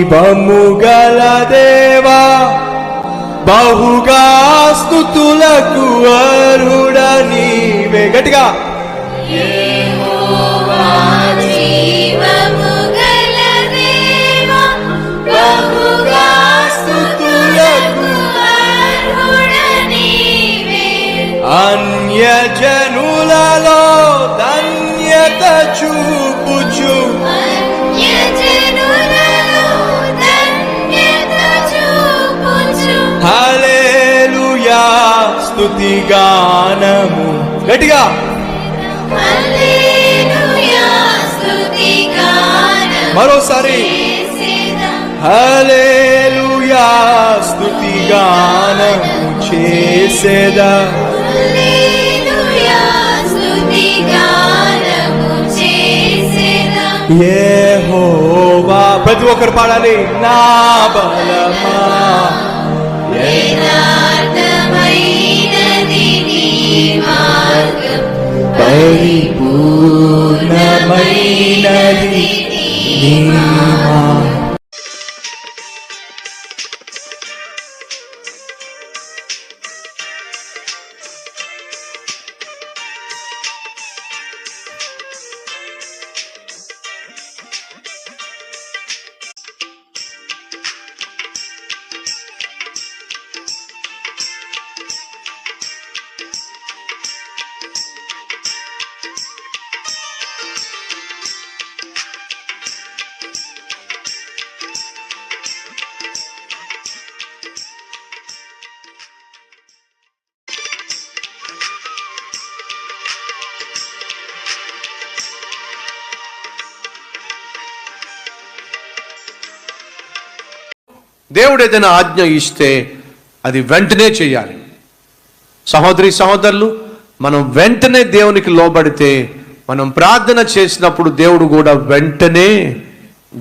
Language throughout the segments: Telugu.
జీవముగల దేవా బహుగా స్తుతులకు అర్హుడా నీవే. గట్టిగా యెహోవా జీవముగల దేవా బహుగా స్తుతులకు అర్హుడా నీవే. అన్యజనులలో ధన్యత చూపుచు హల్లెలూయా స్తుతి గానము. గట్టిగా హల్లెలూయా స్తుతి గానము. మరోసారి హల్లెలూయా స్తుతి గానము చేసేదా. హల్లెలూయా స్తుతి గానము చేసేదా. యెహోవా ప్రతి ఒక్కరు పాడాలి. నా బలమా యథార్థమైనది నీ మార్గం, పరిపూర్ణమైనది నీ మార్గం. దేవుడు ఏదైనా ఆజ్ఞ ఇస్తే అది వెంటనే చేయాలి. సహోదరి సహోదరులు, మనం వెంటనే దేవునికి లోబడితే, మనం ప్రార్థన చేసినప్పుడు దేవుడు కూడా వెంటనే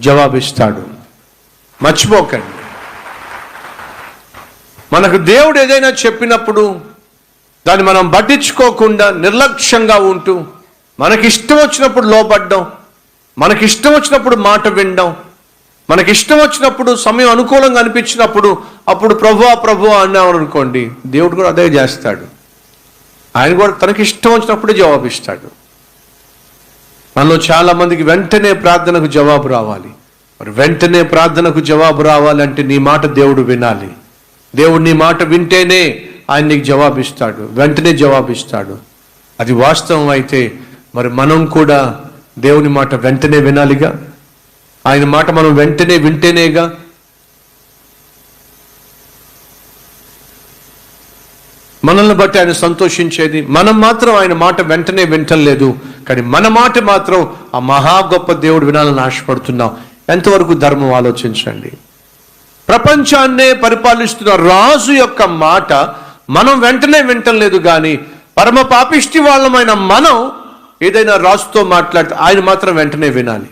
జవాబిస్తాడు. మర్చిపోకండి. మనకు దేవుడు ఏదైనా చెప్పినప్పుడు దాన్ని మనం పట్టించుకోకుండా నిర్లక్ష్యంగా ఉంటూ మనకిష్టం వచ్చినప్పుడు లోబడ్డం, మనకిష్టం వచ్చినప్పుడు మాట వినడం, మనకిష్టం వచ్చినప్పుడు సమయం అనుకూలంగా అనిపించినప్పుడు అప్పుడు ప్రభువా అన్నామని అనుకోండి, దేవుడు కూడా అదే చేస్తాడు. ఆయన కూడా తనకి ఇష్టం వచ్చినప్పుడే జవాబిస్తాడు. మనలో చాలా మందికి వెంటనే ప్రార్థనకు జవాబు రావాలి. మరి వెంటనే ప్రార్థనకు జవాబు రావాలంటే నీ మాట దేవుడు వినాలి. దేవుడు నీ మాట వింటేనే ఆయన నీకు జవాబిస్తాడు, వెంటనే జవాబిస్తాడు. అది వాస్తవం అయితే మరి మనం కూడా దేవుని మాట వెంటనే వినాలిగా. ఆయన మాట మనం వెంటనే వింటేనేగా మనల్ని బట్టి ఆయన సంతోషించేది. మనం మాత్రం ఆయన మాట వెంటనే వింటలేదు, కానీ మన మాట మాత్రం ఆ మహా గొప్ప దేవుడు వినాలని ఆశపడుతున్నాం. ఎంతవరకు ధర్మం ఆలోచించండి. ప్రపంచాన్నే పరిపాలిస్తున్న రాజు యొక్క మాట మనం వెంటనే వింటలేదు, కానీ పరమ పాపిష్టి వాళ్ళమైన మనం ఏదైనా రాజుతో మాట్లాడితే ఆయన మాత్రం వెంటనే వినాలి,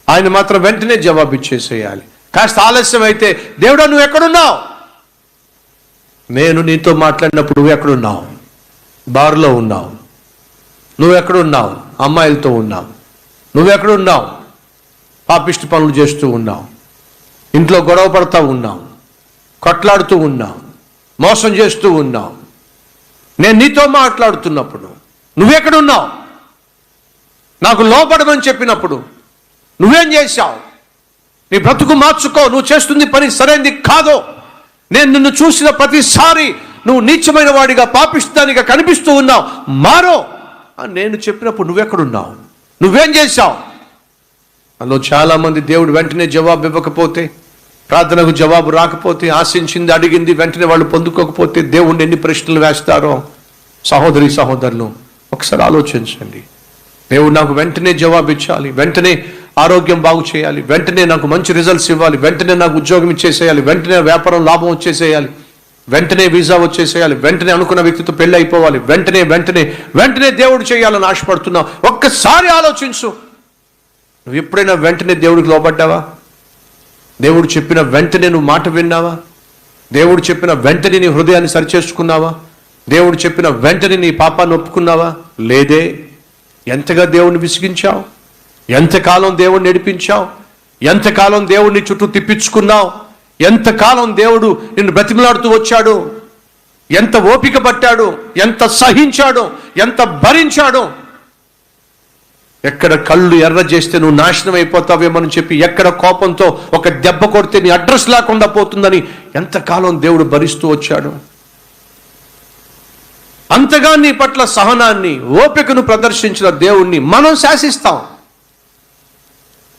ఆయన మాత్రం వెంటనే జవాబు ఇచ్చేసేయాలి. కాస్త ఆలస్యం అయితే, దేవుడా నువ్వు ఎక్కడున్నావు? నేను నీతో మాట్లాడినప్పుడు నువ్వు ఎక్కడున్నావు? బారులో ఉన్నావు. నువ్వు ఎక్కడున్నావు? అమ్మాయిలతో ఉన్నావు. నువ్వు ఎక్కడున్నావు? పాపిష్టి పనులు చేస్తూ ఉన్నావు, ఇంట్లో గొడవ పడతా ఉన్నావు, కొట్లాడుతూ ఉన్నావు, మోసం చేస్తూ ఉన్నావు. నేను నీతో మాట్లాడుతున్నప్పుడు నువ్వెక్కడున్నావు? నాకు లోపడమని చెప్పినప్పుడు నువ్వేం చేశావు? నీ బ్రతుకు మార్చుకో, నువ్వు చేస్తుంది పని సరైనది కాదో, నేను నిన్ను చూసిన ప్రతిసారి నువ్వు నీచమైన వాడిగా పాపిస్తానిగా కనిపిస్తూ ఉన్నావు, మారో అని నేను చెప్పినప్పుడు నువ్వెక్కడున్నావు? నువ్వేం చేశావు? అందులో చాలామంది దేవుడు వెంటనే జవాబు ఇవ్వకపోతే, ప్రార్థనకు జవాబు రాకపోతే, ఆశించింది అడిగింది వెంటనే వాళ్ళు పొందుకోకపోతే దేవుణ్ణి ఎన్ని ప్రశ్నలు వేస్తారో. సహోదరి సహోదరులు, ఒకసారి ఆలోచించండి. దేవుడు నాకు వెంటనే జవాబు ఇచ్చాలి, వెంటనే ఆరోగ్యం బాగు చేయాలి, వెంటనే నాకు మంచి రిజల్ట్స్ ఇవ్వాలి, వెంటనే నాకు ఉద్యోగం ఇచ్చేసేయాలి, వెంటనే వ్యాపారం లాభం వచ్చేసేయాలి, వెంటనే వీసా వచ్చేసేయాలి, వెంటనే అనుకున్న వ్యక్తితో పెళ్ళి అయిపోవాలి, వెంటనే వెంటనే వెంటనే దేవుడు చేయాలని ఆశపడుతున్నావు. ఒక్కసారి ఆలోచించు. నువ్వు ఎప్పుడైనా వెంటనే దేవుడికి లోబడ్డావా? దేవుడు చెప్పిన వెంటనే నువ్వు మాట విన్నావా? దేవుడు చెప్పిన వెంటనే నీ హృదయాన్ని సరిచేసుకున్నావా? దేవుడు చెప్పిన వెంటనే నీ పాపాన్ని ఒప్పుకున్నావా? లేదే. ఎంతగా దేవుణ్ణి విసిగించావు, ఎంతకాలం దేవుణ్ణి నడిపించావు, ఎంతకాలం దేవుడిని చుట్టూ తిప్పించుకున్నావు? ఎంతకాలం దేవుడు నిన్ను బ్రతిమలాడుతూ వచ్చాడు? ఎంత ఓపిక పట్టాడు, ఎంత సహించాడు, ఎంత భరించాడు. ఎక్కడ కళ్ళు ఎర్ర చేస్తే నువ్వు నాశనం అయిపోతావేమని చెప్పి, ఎక్కడ కోపంతో ఒక దెబ్బ కొడితే నీ అడ్రస్ లేకుండా పోతుందని ఎంతకాలం దేవుడు భరిస్తూ వచ్చాడు. అంతగా నీ పట్ల సహనాన్ని, ఓపికను ప్రదర్శించిన దేవుణ్ణి మనం శాసిస్తాం.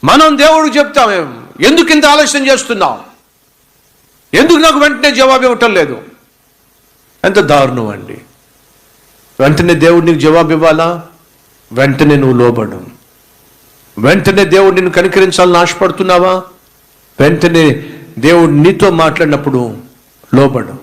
మనం దేవుడికి చెప్తాం, ఎందుకు ఇంత ఆలస్యం చేస్తున్నావు, ఎందుకు నాకు వెంటనే జవాబు ఇవ్వటం లేదు. ఎంత దారుణం అండి. వెంటనే దేవుడు నీకు జవాబు ఇవ్వాలా? వెంటనే నువ్వు లోబడు. వెంటనే దేవుడు నిన్ను కనికరించాలని ఆశపడుతున్నావా? వెంటనే దేవుడు నీతో మాట్లాడినప్పుడు లోబడు.